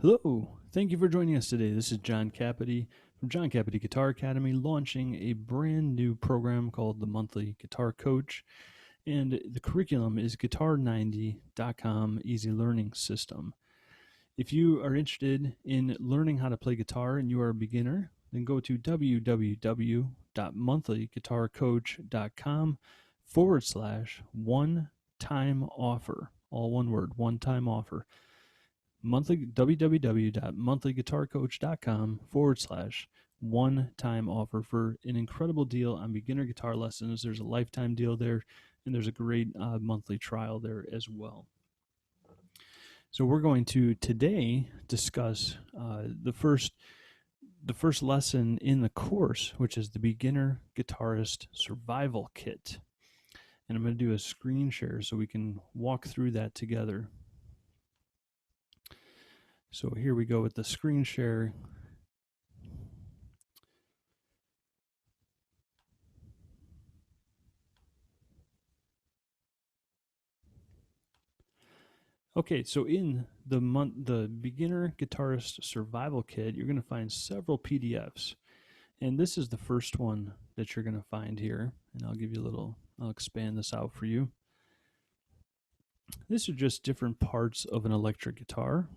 Hello, thank you for joining us today. This is Jon Kapity from Jon Kapity Guitar Academy, launching a brand new program called the Monthly Guitar Coach. And the curriculum is guitar90.com Easy Learning System. If you are interested in learning how to play guitar and you are a beginner, then go to www.monthlyguitarcoach.com/one-time offer. All one word, one-time offer. www.monthlyguitarcoach.com/one-time offer for an incredible deal on beginner guitar lessons. There's a lifetime deal there, and there's a great monthly trial there as well. So we're going to today discuss the first lesson in the course, which is the Beginner Guitarist Survival Kit. And I'm going to do a screen share so we can walk through that together. So here we go with the screen share. Okay, so in the Beginner Guitarist Survival Kit, you're going to find several PDFs. And this is the first one that you're going to find here. And I'll expand this out for you. These are just different parts of an electric guitar.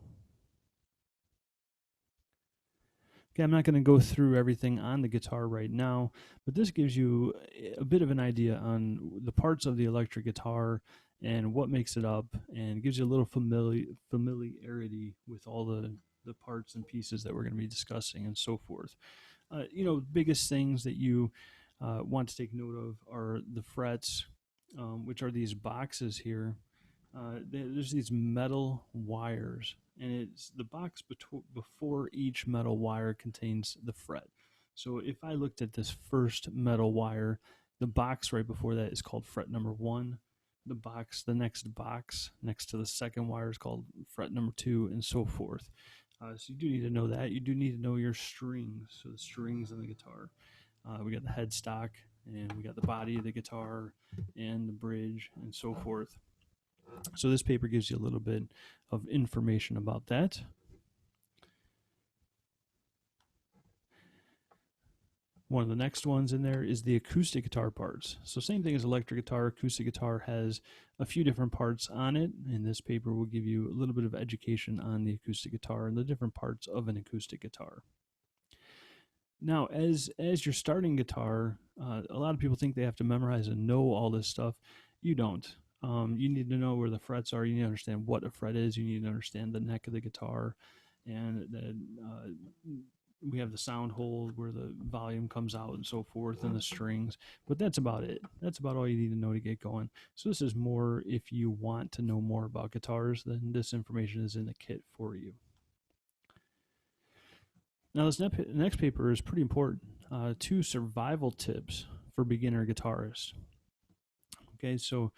Okay, I'm not going to go through everything on the guitar right now, but this gives you a bit of an idea on the parts of the electric guitar and what makes it up, and gives you a little familiarity with all the parts and pieces that we're going to be discussing and so forth. Biggest things that you want to take note of are the frets, which are these boxes here. There's these metal wires, and it's the box before each metal wire contains the fret. So if I looked at this first metal wire, the box right before that is called fret number 1. The next box next to the second wire is called fret number 2, and so forth. So you do need to know that. You do need to know your strings. So the strings on the guitar. We got the headstock, and we got the body of the guitar, and the bridge, and so forth. So this paper gives you a little bit of information about that. One of the next ones in there is the acoustic guitar parts. So same thing as electric guitar, acoustic guitar has a few different parts on it, and this paper will give you a little bit of education on the acoustic guitar and the different parts of an acoustic guitar. Now, as you're starting guitar, a lot of people think they have to memorize and know all this stuff. You don't. You need to know where the frets are. You need to understand what a fret is. You need to understand the neck of the guitar, and we have the sound hole where the volume comes out and so forth, and the strings. But that's about it. That's about all you need to know to get going. So this is more if you want to know more about guitars, then this information is in the kit for you. Now this next paper is pretty important. 2 survival tips for beginner guitarists. Okay, so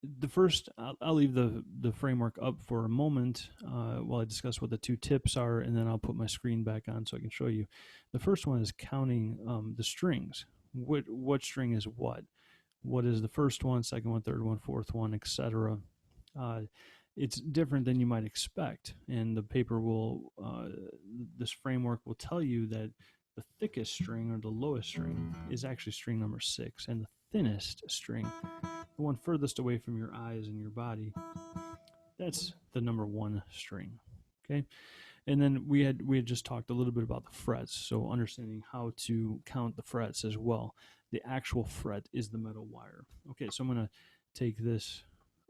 the first, I'll leave the framework up for a moment while I discuss what the 2 tips are, and then I'll put my screen back on so I can show you. The first one is counting the strings. What string is what? What is the first one, second one, third one, fourth one, etc. It's different than you might expect, and the paper will, this framework will tell you that the thickest string or the lowest string is actually string number 6, and the thinnest string, the one furthest away from your eyes and your body, that's the number 1 string. Okay, and then we had just talked a little bit about the frets, so understanding how to count the frets as well. The actual fret is the metal wire. Okay, so I'm going to take this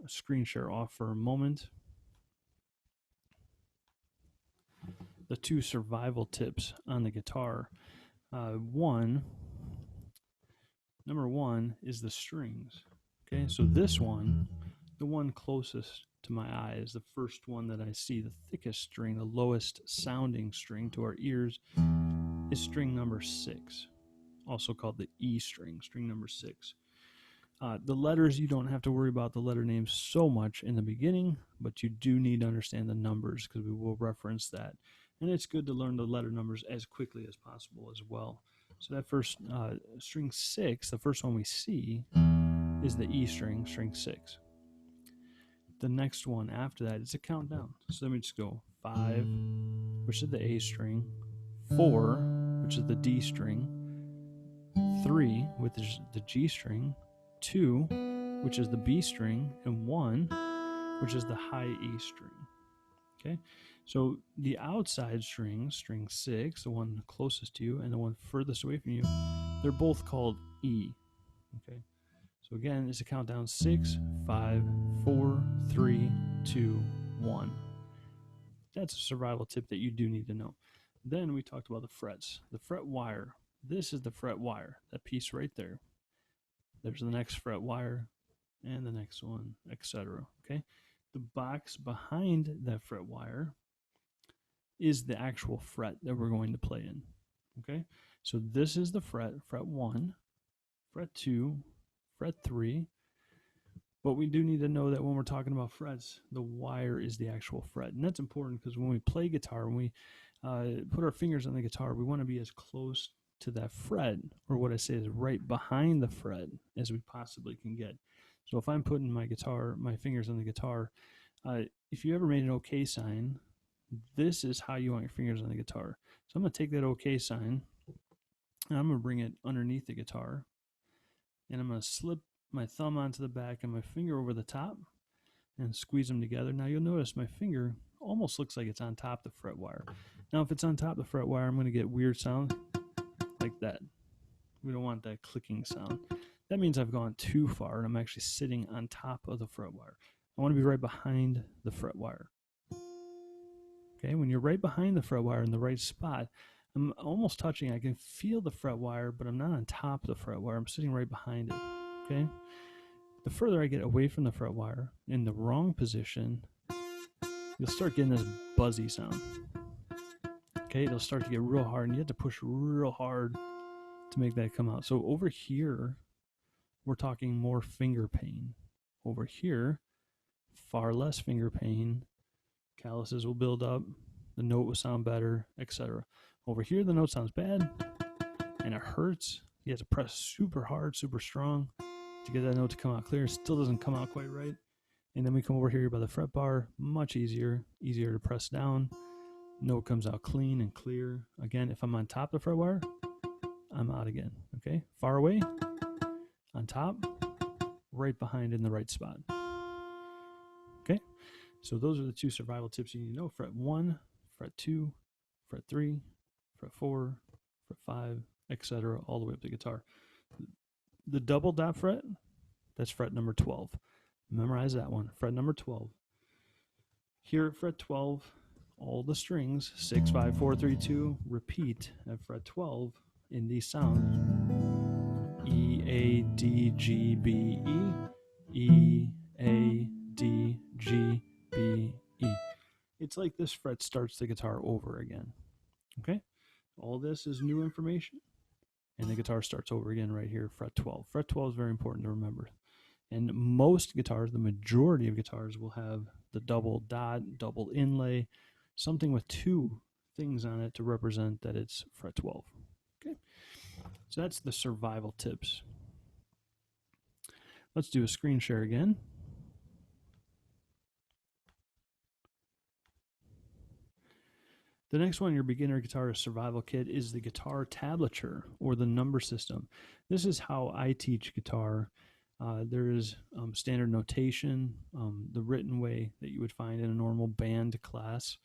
screen share off for a moment. The 2 survival tips on the guitar. Number one is the strings. Okay, so this one, the one closest to my eye, is the first one that I see. The thickest string, the lowest sounding string to our ears, is string number 6, also called the E string, string number 6. The letters, you don't have to worry about the letter names so much in the beginning, but you do need to understand the numbers because we will reference that. And it's good to learn the letter numbers as quickly as possible as well. So that first string 6, the first one we see, is the E string, string 6. the next one after that is a countdown. So let me just go 5, which is the A string, 4, which is the D string, 3, which is the G string, 2, which is the B string, and 1, which is the high E string. Okay, so the outside strings, string 6, the one closest to you, and the one furthest away from you, they're both called E. Okay, so again, it's a countdown: 6, 5, 4, 3, 2, 1. That's a survival tip that you do need to know. Then we talked about the frets, the fret wire. This is the fret wire, that piece right there. There's the next fret wire, and the next one, etc. Okay, the box behind that fret wire is the actual fret that we're going to play in. Okay, so this is the fret 1, fret 2, fret 3. But we do need to know that when we're talking about frets, the wire is the actual fret. And that's important because when we play guitar, when we put our fingers on the guitar, we want to be as close to that fret, or what I say is right behind the fret, as we possibly can get. So if I'm putting my fingers on the guitar, if you ever made an OK sign, this is how you want your fingers on the guitar. So I'm going to take that OK sign, and I'm going to bring it underneath the guitar, and I'm going to slip my thumb onto the back and my finger over the top and squeeze them together. Now you'll notice my finger almost looks like it's on top of the fret wire. Now if it's on top of the fret wire, I'm going to get weird sound like that. We don't want that clicking sound. That means I've gone too far and I'm actually sitting on top of the fret wire. I want to be right behind the fret wire. Okay, when you're right behind the fret wire in the right spot, I'm almost touching. I can feel the fret wire, but I'm not on top of the fret wire. I'm sitting right behind it. Okay, the further I get away from the fret wire in the wrong position, you'll start getting this buzzy sound. Okay, it'll start to get real hard, and you have to push real hard to make that come out. So over here, we're talking more finger pain. Over here, far less finger pain. Calluses will build up, the note will sound better, etc. Over here, the note sounds bad, and it hurts. You have to press super hard, super strong to get that note to come out clear. It still doesn't come out quite right. And then we come over here by the fret bar, much easier to press down. Note comes out clean and clear. Again, if I'm on top of the fret wire, I'm out again. Okay, far away, on top, right behind in the right spot. Okay, so those are the 2 survival tips you need to know: fret 1, fret 2, fret 3, fret 4, fret 5, etc., all the way up the guitar. The double dot fret, that's fret number 12. Memorize that one, fret number 12. Here at fret 12, all the strings, 6, 5, 4, 3, 2, repeat at fret 12 in these sounds: E, A, D, G, B, E, E, A, D, G, B, E. It's like this fret starts the guitar over again. Okay? All this is new information, and the guitar starts over again right here, fret 12. Fret 12 is very important to remember. And most guitars, the majority of guitars, will have the double dot, double inlay, something with 2 things on it to represent that it's fret 12. Okay, so that's the survival tips. Let's do a screen share again. The next one, your Beginner Guitarist Survival Kit, is the guitar tablature, or the number system. This is how I teach guitar. There is standard notation, the written way that you would find in a normal band class.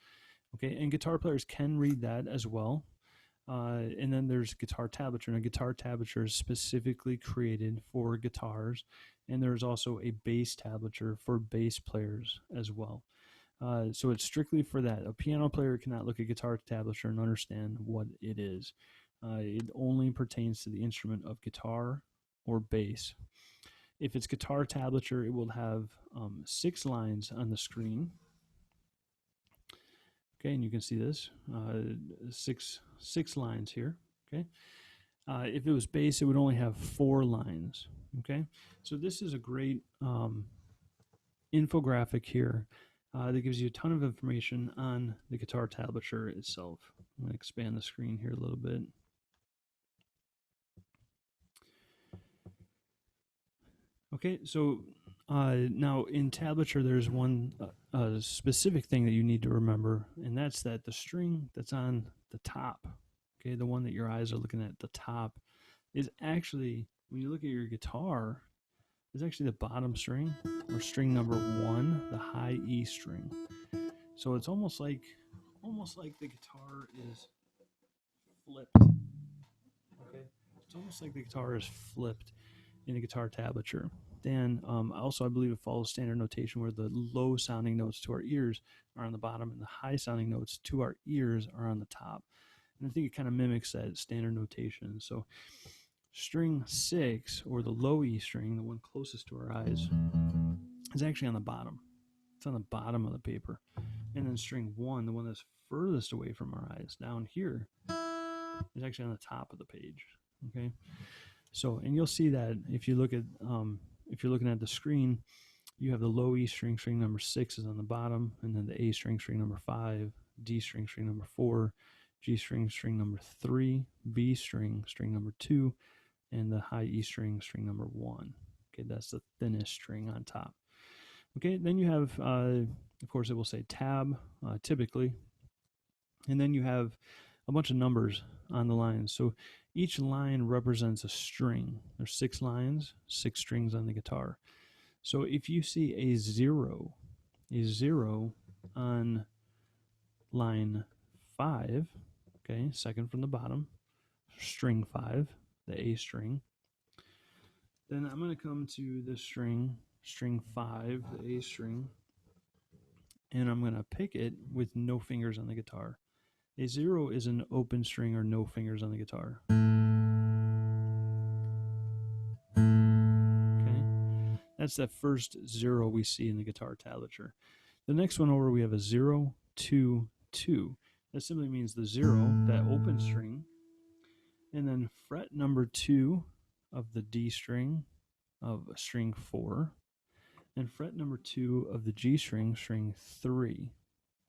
Okay, and guitar players can read that as well. And then there's guitar tablature. Now, guitar tablature is specifically created for guitars, and there's also a bass tablature for bass players as well. So it's strictly for that. A piano player cannot look at guitar tablature and understand what it is. It only pertains to the instrument of guitar or bass. If it's guitar tablature, it will have 6 lines on the screen. Okay, and you can see this, 6 lines here. Okay, if it was bass, it would only have 4 lines. Okay, so this is a great infographic here that gives you a ton of information on the guitar tablature itself. I'm going to expand the screen here a little bit. Okay, so Now, in tablature, there's one specific thing that you need to remember, and that's that the string that's on the top, okay, the one that your eyes are looking at the top, is actually, when you look at your guitar, is actually the bottom string, or string number 1, the high E string. So it's almost like the guitar is flipped. Okay, it's almost like the guitar is flipped in a guitar tablature. Then also, I believe it follows standard notation where the low sounding notes to our ears are on the bottom and the high sounding notes to our ears are on the top. And I think it kind of mimics that standard notation. So string 6, or the low E string, the one closest to our eyes, is actually on the bottom. It's on the bottom of the paper. And then string 1, the one that's furthest away from our eyes, down here, is actually on the top of the page. Okay. So, and you'll see that if you look at, if you're looking at the screen, you have the low E string, string number 6 is on the bottom, and then the A string, string number 5, D string, string number 4, G string, string number 3, B string, string number 2, and the high E string, string number 1. Okay, that's the thinnest string on top. Okay, then you have, of course, it will say tab, typically, and then you have a bunch of numbers on the lines. So each line represents a string. There's 6 lines, 6 strings on the guitar. So if you see a zero on line 5, okay, second from the bottom, string 5, the A string, then I'm going to come to this string, string 5, the A string, and I'm going to pick it with no fingers on the guitar. A 0 is an open string or no fingers on the guitar. Okay, that's that first 0 we see in the guitar tablature. The next one over, we have a 0, 2, 2. That simply means the 0, that open string, and then fret number 2 of the D string of string 4, and fret number 2 of the G string, string 3.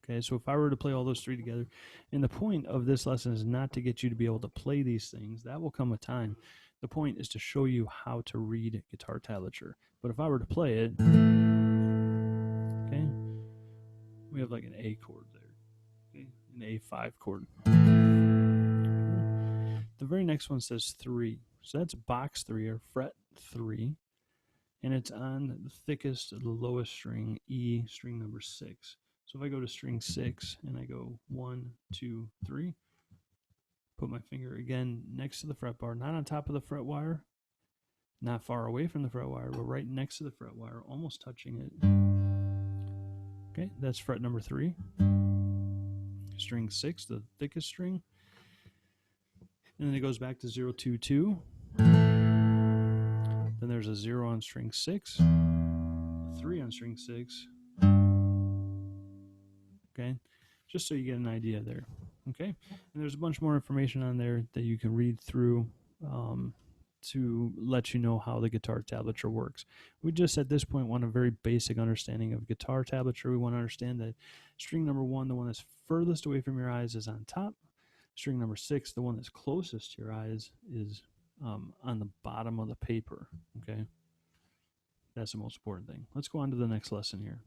Okay, so if I were to play all those 3 together, and the point of this lesson is not to get you to be able to play these things, that will come with time. The point is to show you how to read guitar tablature. But if I were to play it, okay, we have like an A chord there, okay, an A5 chord. The very next one says 3, so that's box 3 or fret 3, and it's on the thickest, the lowest string, E, string number 6. So if I go to string 6 and I go 1, 2, 3, put my finger again next to the fret bar, not on top of the fret wire, not far away from the fret wire, but right next to the fret wire, almost touching it. Okay, that's fret number 3. String 6, the thickest string. And then it goes back to 0, 2, 2. Then there's a 0 on string 6, a 3 on string 6. Okay, just so you get an idea there. Okay, and there's a bunch more information on there that you can read through to let you know how the guitar tablature works. We just at this point want a very basic understanding of guitar tablature. We want to understand that string number 1, the one that's furthest away from your eyes, is on top. String number 6, the one that's closest to your eyes, is on the bottom of the paper. Okay, that's the most important thing. Let's go on to the next lesson here.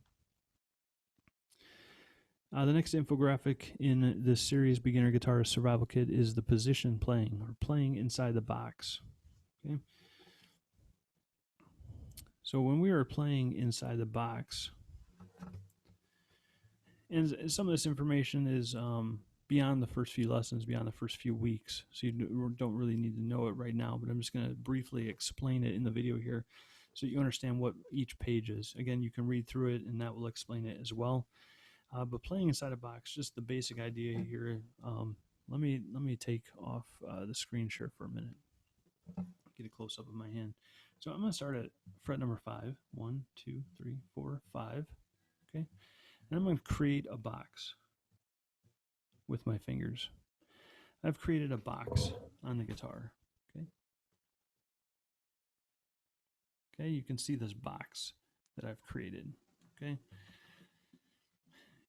The next infographic in this series, Beginner Guitarist Survival Kit, is the position playing, or playing inside the box. Okay. So when we are playing inside the box, and some of this information is beyond the first few lessons, beyond the first few weeks, so you don't really need to know it right now, but I'm just going to briefly explain it in the video here so you understand what each page is. Again, you can read through it and that will explain it as well. But playing inside a box, just the basic idea here. Let me take off the screen share for a minute. Get a close up of my hand. So I'm going to start at fret number 5. 1, 2, 3, 4, 5. Okay, and I'm going to create a box with my fingers. I've created a box on the guitar. Okay. Okay, you can see this box that I've created. Okay.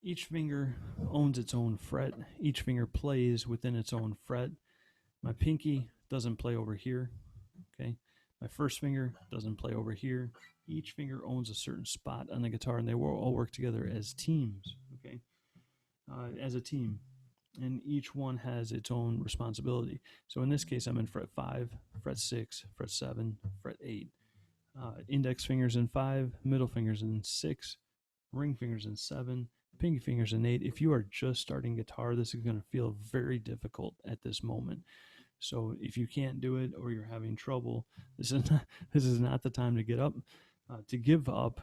Each finger owns its own fret. Each finger plays within its own fret. My pinky doesn't play over here. Okay. My first finger doesn't play over here. Each finger owns a certain spot on the guitar, and they will all work together as teams, okay? As a team. And each one has its own responsibility. So in this case, I'm in fret 5, fret 6, fret 7, fret 8. Index fingers in 5, middle fingers in 6, ring fingers in 7, pinky fingers in 8. If you are just starting guitar, this is going to feel very difficult at this moment. So if you can't do it or you're having trouble, this is not the time to get up, to give up.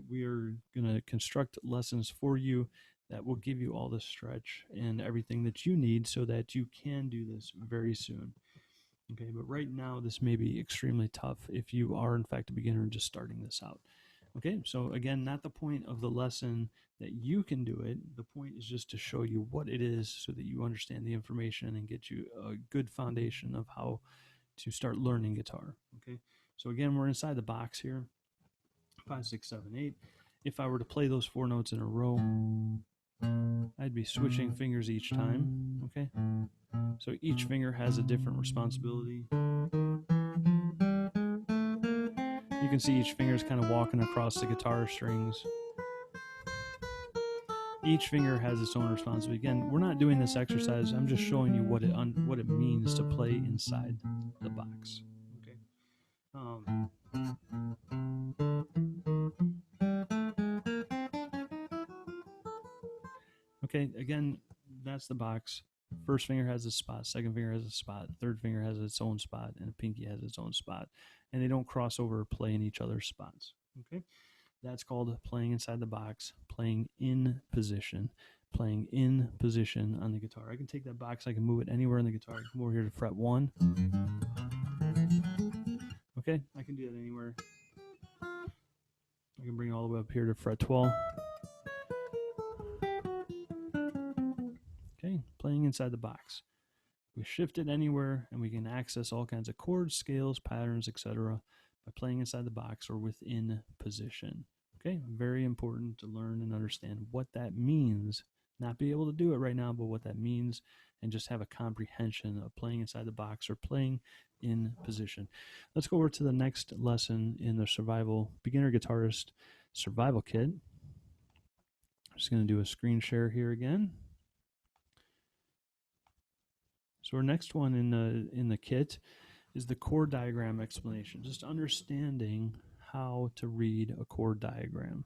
We are going to construct lessons for you that will give you all the stretch and everything that you need so that you can do this very soon. Okay, but right now this may be extremely tough if you are in fact a beginner and just starting this out. Okay, so again, not the point of the lesson that you can do it. The point is just to show you what it is so that you understand the information and get you a good foundation of how to start learning guitar. Okay, so again, we're inside the box here. 5, 6, 7, 8. If I were to play those 4 notes in a row, I'd be switching fingers each time. Okay, so each finger has a different responsibility. You can see each finger is kind of walking across the guitar strings. Each finger has its own responsibility. Again, we're not doing this exercise. I'm just showing you what it means to play inside the box. Okay. Okay. Again, that's the box. First finger has a spot. Second finger has a spot. Third finger has its own spot, and a pinky has its own spot, and they don't cross over or play in each other's spots. Okay. That's called playing inside the box, playing in position, playing in position on the guitar. I can take that box, I can move it anywhere on the guitar. I can come over here to fret 1. Okay, I can do that anywhere. I can bring it all the way up here to fret 12. Okay, playing inside the box. We shift it anywhere, and we can access all kinds of chords, scales, patterns, etc. by playing inside the box or within position. Okay, very important to learn and understand what that means. Not be able to do it right now, but what that means, and just have a comprehension of playing inside the box or playing in position. Let's go over to the next lesson in the Beginner Guitarist Survival Kit. I'm just going to do a screen share here again. So our next one in the kit is the chord diagram explanation, just understanding how to read a chord diagram.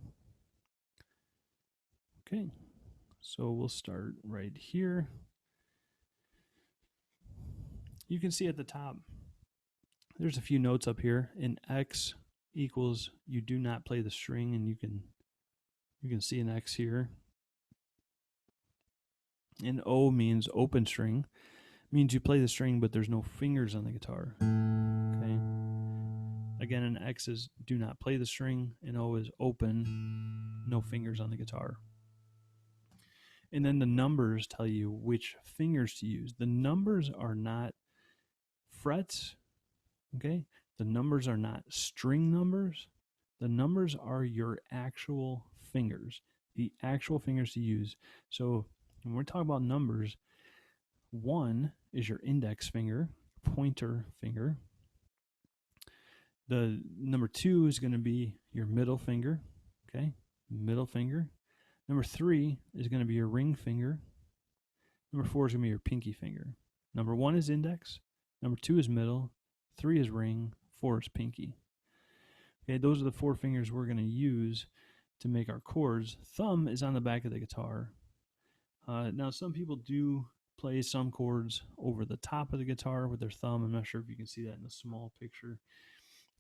Okay, so we'll start right here. You can see at the top, there's a few notes up here. In X equals you do not play the string, and you can see an X here. And O means open string, means you play the string but there's no fingers on the guitar. Okay. Again, an X is do not play the string, and O is open, no fingers on the guitar. And then the numbers tell you which fingers to use. The numbers are not frets, okay? The numbers are not string numbers. The numbers are your actual fingers, the actual fingers to use. So when we're talking about numbers, 1 is your index finger, pointer finger. The number 2 is going to be your middle finger, okay? Middle finger. Number 3 is going to be your ring finger. Number 4 is going to be your pinky finger. Number 1 is index. Number 2 is middle. 3 is ring. 4 is pinky. Okay, those are the 4 fingers we're going to use to make our chords. Thumb is on the back of the guitar. Now, some people do play some chords over the top of the guitar with their thumb. I'm not sure if you can see that in the small picture.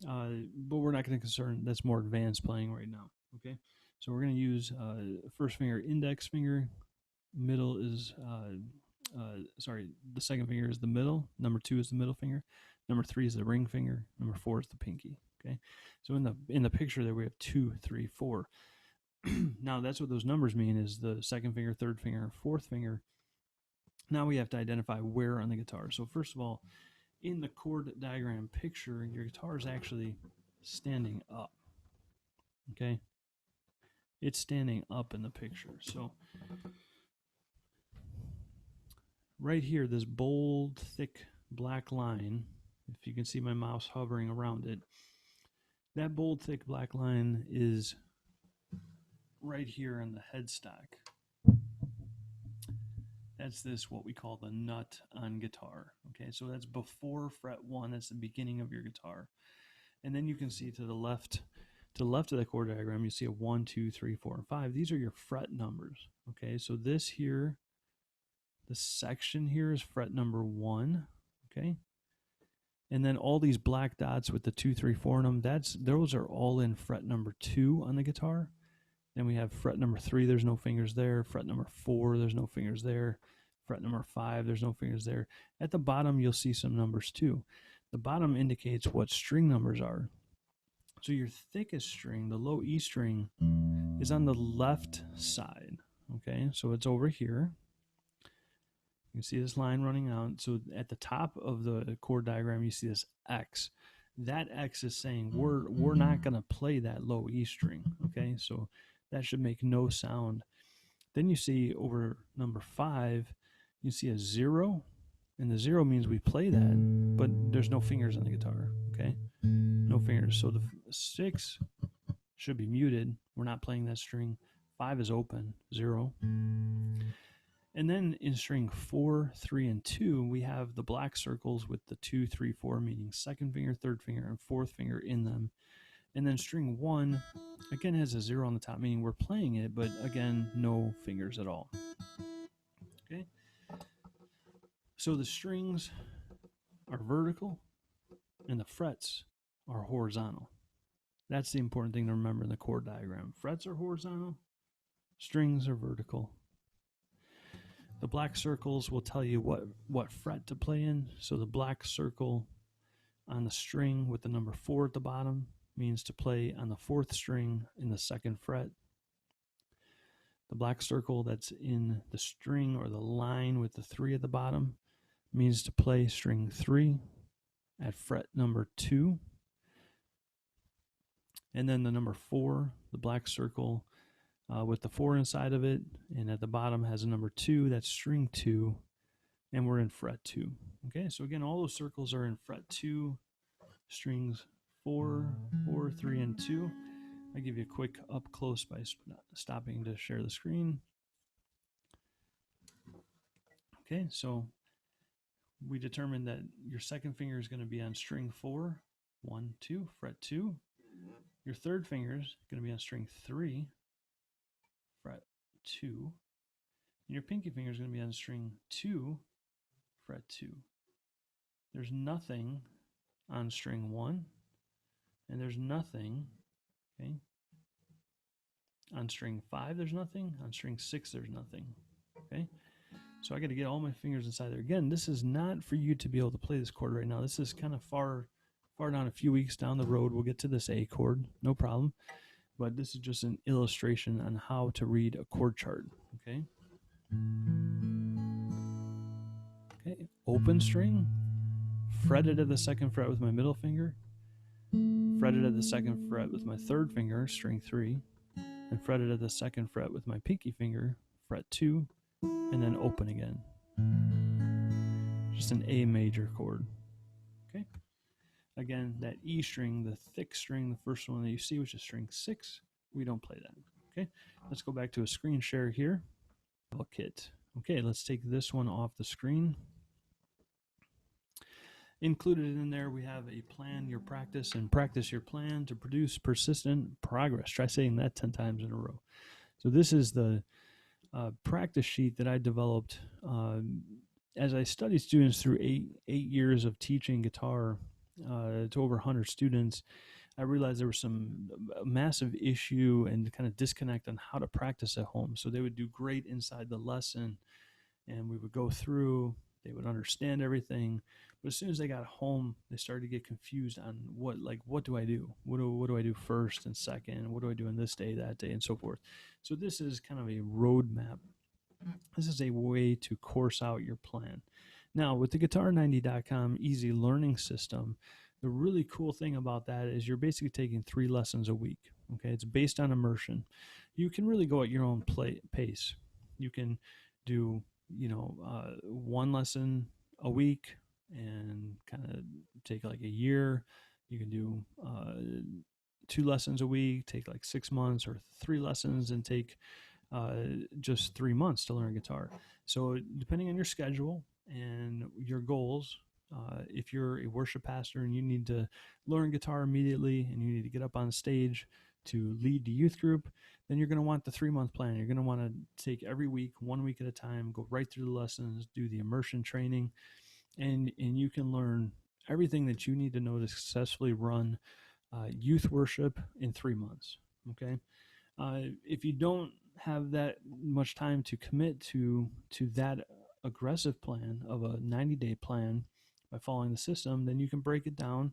But we're not going to concern. That's more advanced playing right now. Okay, so we're going to use first finger, index finger. Middle is the second finger is the middle. Number 2 is the middle finger. Number 3 is the ring finger. Number 4 is the pinky. Okay, so in the picture there we have 2, 3, 4. Now that's what those numbers mean, is the second finger, third finger, fourth finger. Now we have to identify where on the guitar. So first of all, in the chord diagram picture, your guitar is actually standing up. Okay, it's standing up in the picture. So right here, this bold, thick black line if you can see my mouse hovering around it, that bold, thick black line is right here on the headstock. That's this, what we call the nut on guitar. Okay, so that's before fret 1. That's the beginning of your guitar. And then you can see to the left of the chord diagram, you see a 1, 2, 3, 4, and 5. These are your fret numbers. Okay, so this here, the section here is fret number 1. Okay, and then all these black dots with the 2, 3, 4 in them, those are all in fret number 2 on the guitar. Then we have fret number 3, there's no fingers there. Fret number 4, there's no fingers there. Fret number 5, there's no fingers there. At the bottom, you'll see some numbers too. The bottom indicates what string numbers are. So your thickest string, the low E string, is on the left side. Okay, so it's over here. You can see this line running out. So at the top of the chord diagram, you see this X. That X is saying we're not going to play that low E string. Okay, so that should make no sound. Then you see over number 5, you see a 0, and the 0 means we play that, but there's no fingers on the guitar. Okay, no fingers. So the 6 should be muted. We're not playing that string. 5 is open, 0. And then in string 4, 3, and 2, we have the black circles with the 2, 3, 4, meaning second finger, third finger, and fourth finger in them. And then string 1, again, has a 0 on the top, meaning we're playing it, but again, no fingers at all. Okay? So the strings are vertical, and the frets are horizontal. That's the important thing to remember in the chord diagram. Frets are horizontal, strings are vertical. The black circles will tell you what fret to play in. So the black circle on the string with the number 4 at the bottom means to play on the 4th string in the 2nd fret. The black circle that's in the string or the line with the 3 at the bottom means to play string 3 at fret number 2. And then the number 4, the black circle with the 4 inside of it, and at the bottom has a number 2, that's string 2, and we're in fret 2. Okay, so again, all those circles are in fret 2, strings 4, 4, 3, and 2. I'll give you a quick up close by stopping to share the screen. Okay, so we determined that your second finger is going to be on string 4, 1, 2, fret 2. Your third finger is going to be on string 3, fret 2. And your pinky finger is going to be on string 2, fret 2. There's nothing on string 1, and there's nothing, okay? On string 5, there's nothing. On string 6, there's nothing, okay? So I got to get all my fingers inside there. Again, this is not for you to be able to play this chord right now. This is kind of far down, a few weeks down the road. We'll get to this A chord, no problem. But this is just an illustration on how to read a chord chart, okay? Okay, open string, fretted at the 2nd fret with my middle finger, fretted at the 2nd fret with my 3rd finger, string 3, and fretted at the 2nd fret with my pinky finger, fret 2, and then open again. Just an A major chord, okay? Again, that E string, the thick string, the first one that you see, which is string 6, we don't play that. Okay, let's go back to a screen share here. Kit. Okay, let's take this one off the screen. Included in there, we have a plan your practice and practice your plan to produce persistent progress. Try saying that 10 times in a row. So this is the practice sheet that I developed as I studied students through eight years of teaching guitar to over 100 students. I realized there was some massive issue and kind of disconnect on how to practice at home. So they would do great inside the lesson, and we would go through, they would understand everything. But as soon as they got home, they started to get confused on what do I do? What do I do first and second? What do I do on this day, that day, and so forth? So this is kind of a roadmap. This is a way to course out your plan. Now, with the Guitar90.com easy learning system, the really cool thing about that is you're basically taking 3 lessons a week. Okay, it's based on immersion. You can really go at your own pace. You can do 1 lesson a week, and kind of take like a year. You can do 2 lessons a week, take like 6 months, or 3 lessons and take just 3 months to learn guitar. So depending on your schedule and your goals, if you're a worship pastor and you need to learn guitar immediately and you need to get up on stage to lead the youth group, then you're going to want the 3 month plan. You're going to want to take every week, 1 week at a time, go right through the lessons, do the immersion training, and you can learn everything that you need to know to successfully run youth worship in 3 months. Okay. If you don't have that much time to commit to that aggressive plan of a 90-day plan by following the system, then you can break it down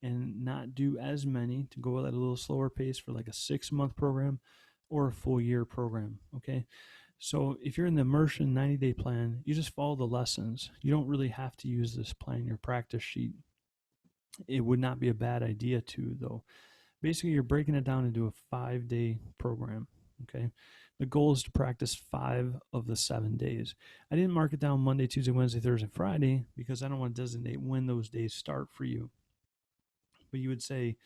and not do as many, to go at a little slower pace for like a 6 month program or a full year program. Okay. So if you're in the immersion 90-day plan, you just follow the lessons. You don't really have to use this plan, your practice sheet. It would not be a bad idea to, though. Basically, you're breaking it down into a 5-day program. Okay. The goal is to practice 5 of the 7 days. I didn't mark it down Monday, Tuesday, Wednesday, Thursday, Friday because I don't want to designate when those days start for you. But you would say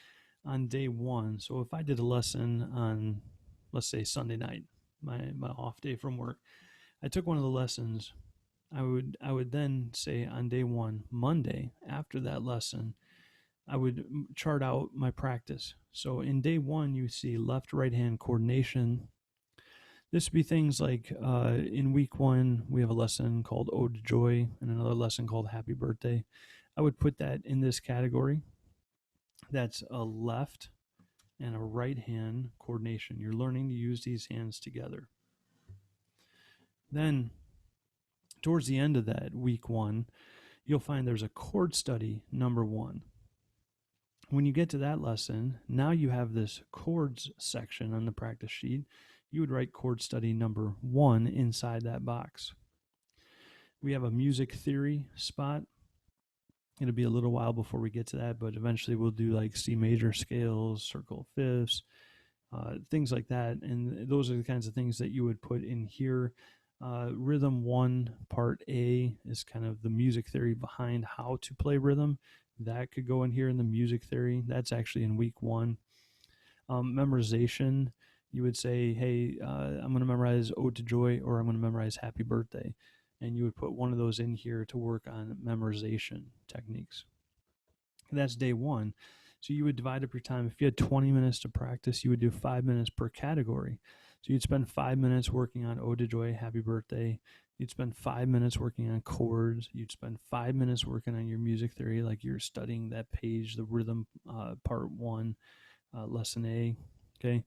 on day 1. So if I did a lesson on, let's say, Sunday night, my off day from work, I took one of the lessons. I would then say on day 1, Monday, after that lesson, I would chart out my practice. So in day 1, you see left, right hand coordination. This would be things like in week 1, we have a lesson called Ode to Joy and another lesson called Happy Birthday. I would put that in this category. That's a left and a right hand coordination. You're learning to use these hands together. Then towards the end of that week 1, you'll find there's a chord study number 1. When you get to that lesson, now you have this chords section on the practice sheet. You would write chord study number 1 inside that box. We have a music theory spot. It'll be a little while before we get to that, but eventually we'll do like C major scales, circle fifths, things like that. And those are the kinds of things that you would put in here. Rhythm 1, part A is kind of the music theory behind how to play rhythm. That could go in here in the music theory. That's actually in week 1. Memorization, you would say, hey, I'm going to memorize Ode to Joy, or I'm going to memorize Happy Birthday. And you would put one of those in here to work on memorization techniques. That's day 1. So you would divide up your time. If you had 20 minutes to practice, you would do 5 minutes per category. So you'd spend 5 minutes working on Ode to Joy, Happy Birthday. You'd spend 5 minutes working on chords. You'd spend 5 minutes working on your music theory, like you're studying that page, the rhythm part 1, lesson A. Okay.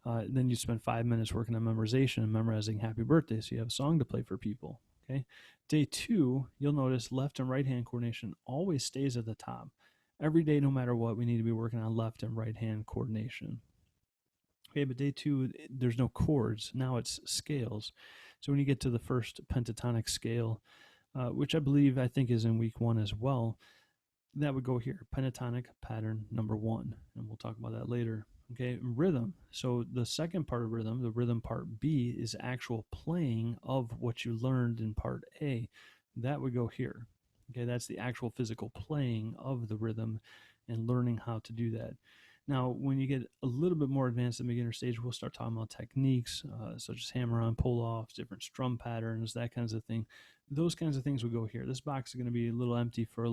Then you spend 5 minutes working on memorization and memorizing Happy Birthday, so you have a song to play for people. Okay. Day 2, you'll notice left and right hand coordination always stays at the top. Every day, no matter what, we need to be working on left and right hand coordination. Okay, but day 2, there's no chords. Now it's scales. So when you get to the first pentatonic scale, which I think is in week 1 as well, that would go here, pentatonic pattern number 1. And we'll talk about that later. Okay, rhythm. So the second part of rhythm, the rhythm part B, is actual playing of what you learned in part A. That would go here. Okay, that's the actual physical playing of the rhythm and learning how to do that. Now, when you get a little bit more advanced in the beginner stage, we'll start talking about techniques such as hammer-on, pull-offs, different strum patterns, that kinds of thing. Those kinds of things will go here. This box is going to be a little empty for a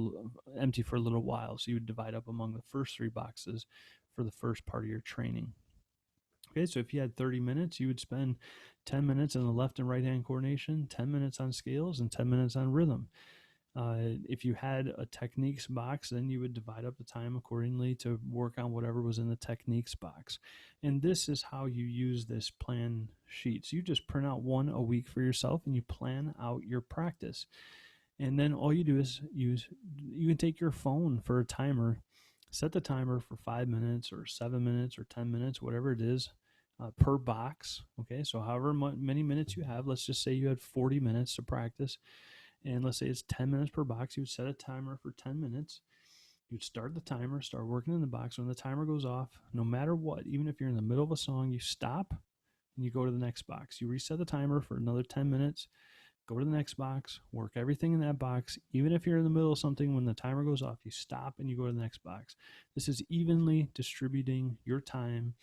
little while, so you would divide up among the first 3 boxes for the first part of your training. Okay, so if you had 30 minutes, you would spend 10 minutes on the left and right hand coordination, 10 minutes on scales, and 10 minutes on rhythm. If you had a techniques box, then you would divide up the time accordingly to work on whatever was in the techniques box. And this is how you use this plan sheet. So you just print out 1 a week for yourself and you plan out your practice. And then all you do is you can take your phone for a timer, set the timer for 5 minutes or 7 minutes or 10 minutes, whatever it is, per box. Okay, so however many minutes you have, let's just say you had 40 minutes to practice. And let's say it's 10 minutes per box. You would set a timer for 10 minutes. You'd start the timer, start working in the box. When the timer goes off, no matter what, even if you're in the middle of a song, you stop and you go to the next box. You reset the timer for another 10 minutes. go to the next box, work everything in that box. Even if you're in the middle of something, when the timer goes off, you stop and you go to the next box. This is evenly distributing your time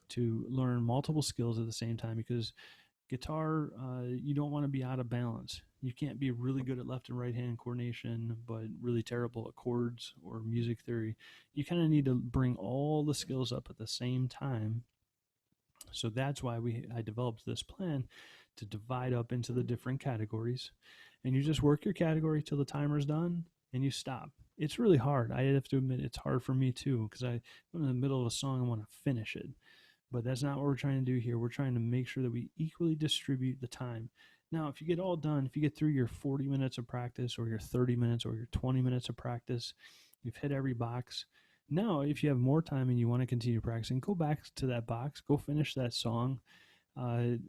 to learn multiple skills at the same time, because guitar, you don't want to be out of balance. You can't be really good at left and right hand coordination, but really terrible at chords or music theory. You kind of need to bring all the skills up at the same time. So that's why I developed this plan to divide up into the different categories, and you just work your category till the timer's done and you stop. It's really hard. I have to admit it's hard for me too, because I'm in the middle of a song, I want to finish it. But that's not what we're trying to do here. We're trying to make sure that we equally distribute the time. Now, if you get all done, if you get through your 40 minutes of practice or your 30 minutes or your 20 minutes of practice, you've hit every box. Now, if you have more time and you want to continue practicing, go back to that box, go finish that song, and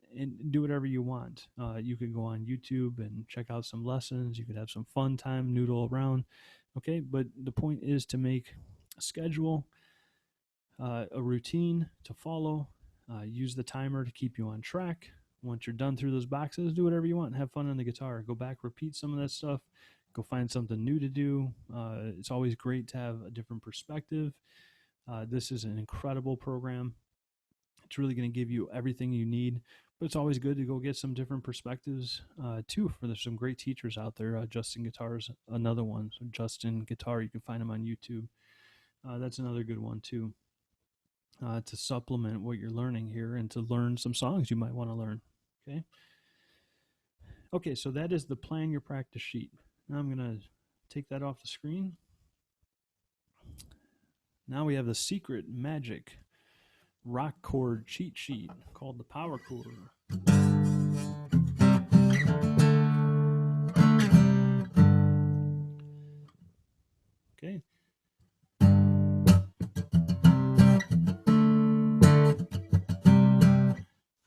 do whatever you want. You could go on YouTube and check out some lessons. You could have some fun time, noodle around. Okay, but the point is to make a schedule, a routine to follow. Use the timer to keep you on track. Once you're done through those boxes, do whatever you want. Have fun on the guitar. Go back, repeat some of that stuff. Go find something new to do. It's always great to have a different perspective. This is an incredible program. It's really going to give you everything you need, but it's always good to go get some different perspectives too. For there's some great teachers out there. Justin Guitar is another one. So Justin Guitar, you can find him on YouTube. That's another good one too. To supplement what you're learning here and to learn some songs you might want to learn. Okay. Okay, so that is the plan your practice sheet. Now I'm going to take that off the screen. Now we have the secret magic rock chord cheat sheet called the power chord. Okay.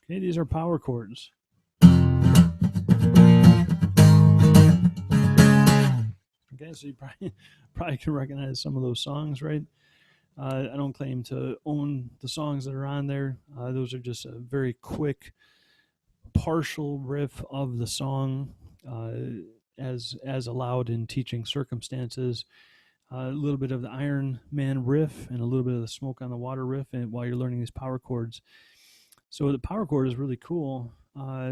Okay, these are power chords. Okay, so you probably can recognize some of those songs, right? I don't claim to own the songs that are on there. Those are just a very quick, partial riff of the song, as allowed in teaching circumstances. A little bit of the Iron Man riff and a little bit of the Smoke on the Water riff, and while you're learning these power chords. So the power chord is really cool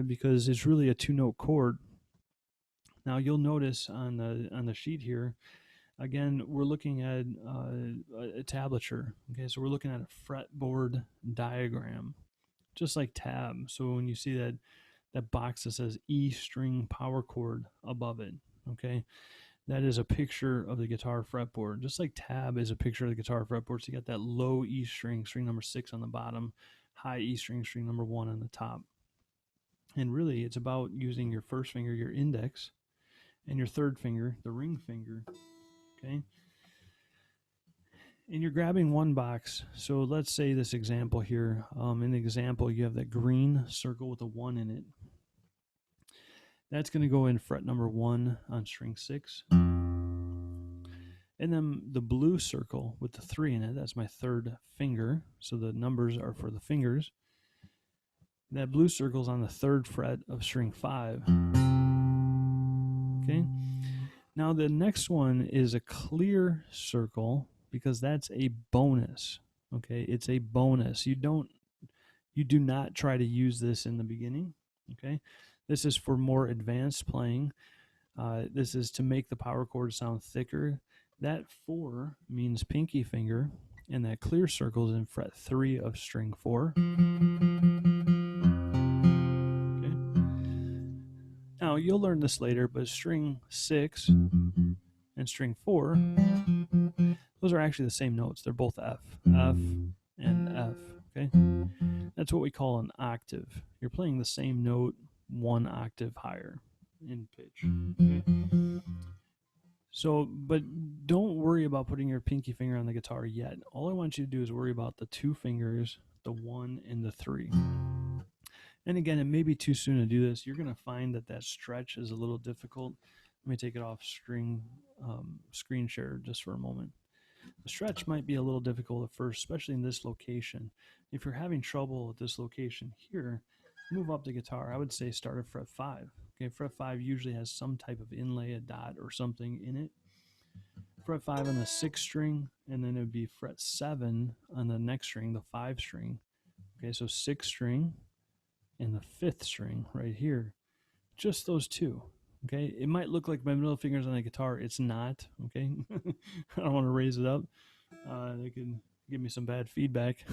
because it's really a two-note chord. Now you'll notice on the sheet here, again, we're looking at a tablature. Okay, so we're looking at a fretboard diagram, just like tab. So when you see that box that says E string power chord above it, okay, that is a picture of the guitar fretboard. Just like tab is a picture of the guitar fretboard. So you got that low E string, string number 6 on the bottom, high E string, string number 1 on the top. And really, it's about using your first finger, your index, and your third finger, the ring finger, okay? And you're grabbing one box. So let's say this example here. In the example, you have that green circle with a 1 in it. That's going to go in fret number 1 on string 6. And then the blue circle with the 3 in it, that's my third finger. So the numbers are for the fingers. That blue circle's on the 3rd fret of string 5. Okay. Now the next one is a clear circle because that's a bonus. Okay, it's a bonus. You do not try to use this in the beginning. Okay, this is for more advanced playing. This is to make the power chord sound thicker. That 4 means pinky finger, and that clear circle is in fret 3 of string 4. Okay. Now you'll learn this later, but string 6 and string 4, those are actually the same notes. They're both F, F, and F. Okay, that's what we call an octave. You're playing the same note 1 octave higher in pitch. Okay. So, but don't worry about putting your pinky finger on the guitar yet. All I want you to do is worry about the 2 fingers, the 1 and the 3. And again, it may be too soon to do this. You're going to find that stretch is a little difficult. Let me take it off screen share just for a moment. The stretch might be a little difficult at first, especially in this location. If you're having trouble at this location here, move up the guitar. I would say start at fret 5. Okay, fret 5 usually has some type of inlay, a dot or something in it. Fret 5 on the 6th string, and then it would be fret 7 on the next string, the 5 string. Okay, so 6th string and the 5th string right here. Just those two. Okay, it might look like my middle finger's on the guitar. It's not. Okay, I don't want to raise it up. They can give me some bad feedback.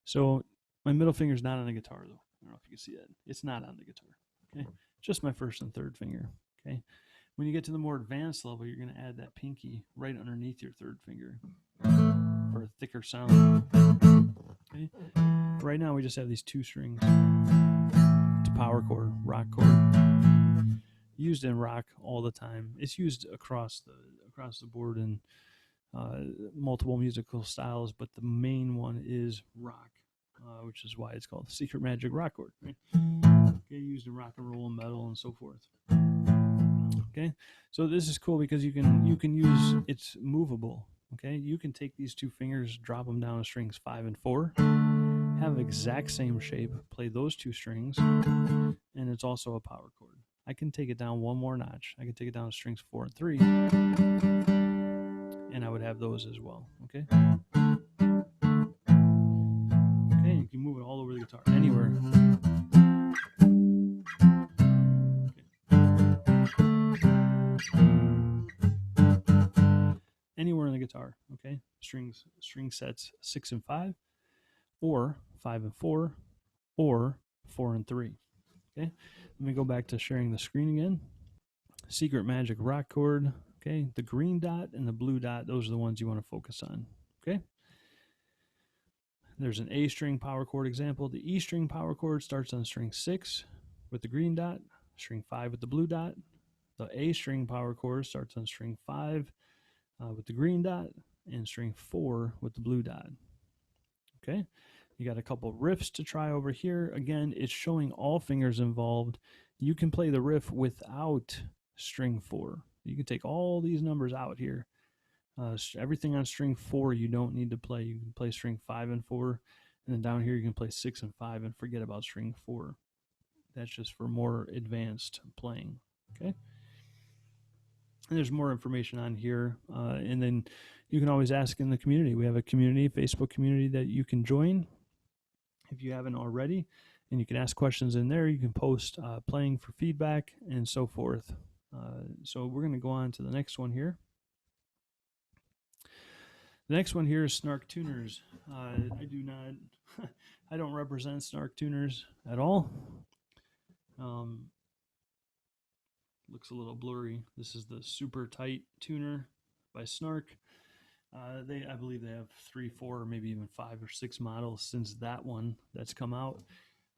So my middle finger's not on the guitar though. I don't know if you can see that. It's not on the guitar. Okay, just my 1st and 3rd finger. Okay, when you get to the more advanced level, you're going to add that pinky right underneath your 3rd finger for a thicker sound. Okay, right now we just have these 2 strings. It's a power chord, rock chord, used in rock all the time. It's used across the board in multiple musical styles, but the main one is rock, which is why it's called the Secret Magic Rock Chord. Right? Okay, used in rock and roll and metal and so forth. Okay, so this is cool because you can use, it's movable. Okay, you can take these 2 fingers, drop them down to strings 5 and 4, have exact same shape, play those 2 strings, and it's also a power chord. I can take it down one more notch. I can take it down to strings 4 and 3, and I would have those as well. Okay. Okay, you can move it all over the guitar, anywhere. Anywhere in the guitar. Okay, string sets 6 and 5, or 5 and 4, or 4 and 3. Okay, let me go back to sharing the screen again. Secret Magic Rock Chord. Okay, the green dot and the blue dot, those are the ones you want to focus on. Okay, there's an A string power chord example. The E string power chord starts on string 6 with the green dot, string 5 with the blue dot. The A string power chord starts on string 5 with the green dot, and string 4 with the blue dot. Okay, you got a couple riffs to try over here. Again, it's showing all fingers involved. You can play the riff without string 4. You can take all these numbers out here. Everything on string 4 you don't need to play. You can play string 5 and 4, and then down here you can play 6 and 5 and forget about string 4. That's just for more advanced playing. Okay. And there's more information on here, and then you can always ask in the community. We have a community, Facebook community, that you can join if you haven't already, and you can ask questions in there. You can post playing for feedback and so forth. So we're going to go on to the next one here. The next one here is Snark Tuners. I don't represent Snark Tuners at all. Looks a little blurry. This is the Super Tight Tuner by Snark. I believe they have 3, 4, or maybe even 5 or 6 models since that one that's come out.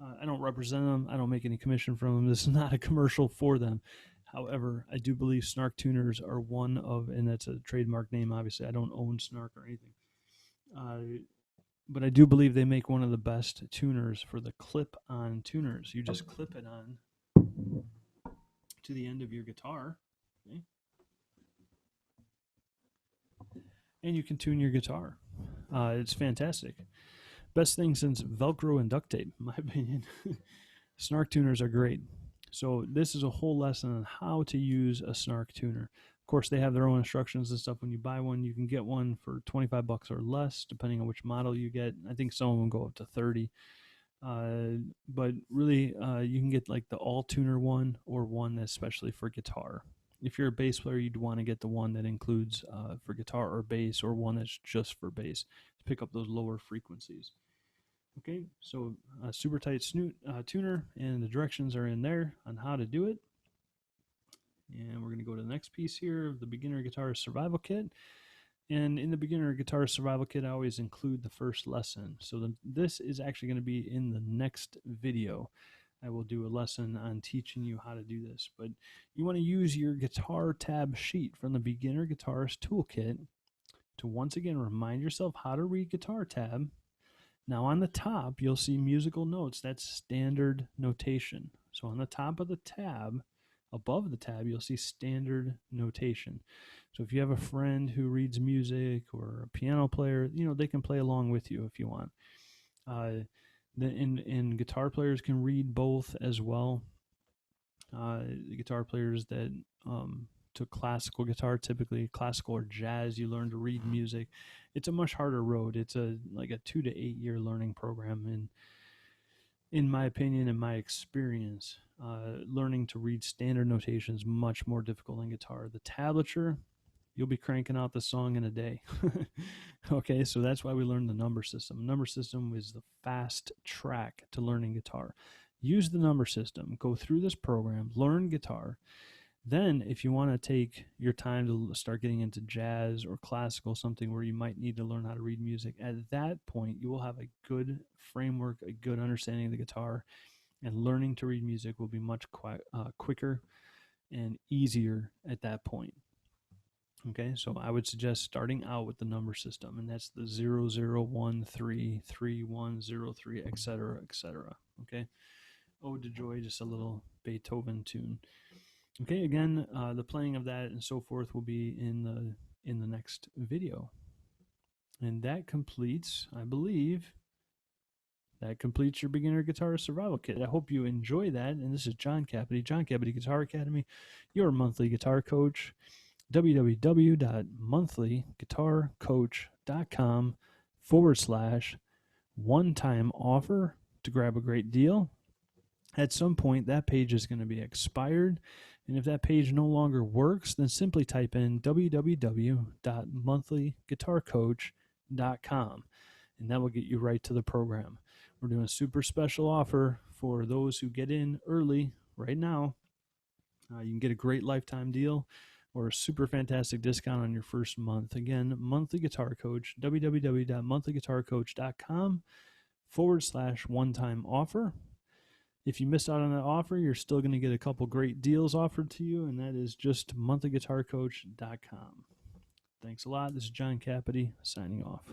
I don't represent them. I don't make any commission from them. This is not a commercial for them. However, I do believe Snark Tuners are one of, and that's a trademark name, obviously. I don't own Snark or anything. But I do believe they make one of the best tuners for the clip-on tuners. You just clip it on to the end of your guitar, okay? And you can tune your guitar. It's fantastic. Best thing since Velcro and duct tape, in my opinion. Snark tuners are great. So this is a whole lesson on how to use a Snark tuner. Of course, they have their own instructions and stuff. When you buy one, you can get one for $25 or less, depending on which model you get. I think some of them go up to 30. But really, you can get like the all tuner one, or one that's especially for guitar. If you're a bass player, you'd want to get the one that includes for guitar or bass, or one that's just for bass to pick up those lower frequencies. Okay, so Super Tight Tuner, and the directions are in there on how to do it. And we're going to go to the next piece here, the Beginner Guitarist Survival Kit. And in the Beginner Guitarist Survival Kit, I always include the first lesson. So this is actually going to be in the next video. I will do a lesson on teaching you how to do this. But you want to use your guitar tab sheet from the Beginner Guitarist Toolkit to once again remind yourself how to read guitar tab. Now on the top, you'll see musical notes. That's standard notation. So on the top of the tab, above the tab, you'll see standard notation. So if you have a friend who reads music, or a piano player, they can play along with you if you want. And guitar players can read both as well. The guitar players that took classical guitar, typically classical or jazz, you learn to read music. It's a much harder road. It's like a 2 to 8 year learning program, and in my opinion and my experience, learning to read standard notation is much more difficult than guitar. The tablature, you'll be cranking out the song in a day. Okay, so that's why we learned the number system. Number system is the fast track to learning guitar. Use the number system, go through this program, learn guitar. Then, if you want to take your time to start getting into jazz or classical, something where you might need to learn how to read music, at that point, you will have a good framework, a good understanding of the guitar, and learning to read music will be much quicker and easier at that point. Okay, so I would suggest starting out with the number system, and that's the 0013, 3103, etc., etc. Okay, Ode to Joy, just a little Beethoven tune. Okay, again, the playing of that and so forth will be in the next video. And that completes, I believe, your Beginner Guitarist Survival Kit. I hope you enjoy that. And this is Jon Kapity, Jon Kapity Guitar Academy, your monthly guitar coach. www.monthlyguitarcoach.com/one-time offer to grab a great deal. At some point, that page is going to be expired. And if that page no longer works, then simply type in www.monthlyguitarcoach.com, and that will get you right to the program. We're doing a super special offer for those who get in early right now. You can get a great lifetime deal or a super fantastic discount on your first month. Again, Monthly Guitar Coach, www.monthlyguitarcoach.com/one-time offer. If you missed out on that offer, you're still going to get a couple great deals offered to you, and that is just monthlyguitarcoach.com. Thanks a lot. This is Jon Kapity signing off.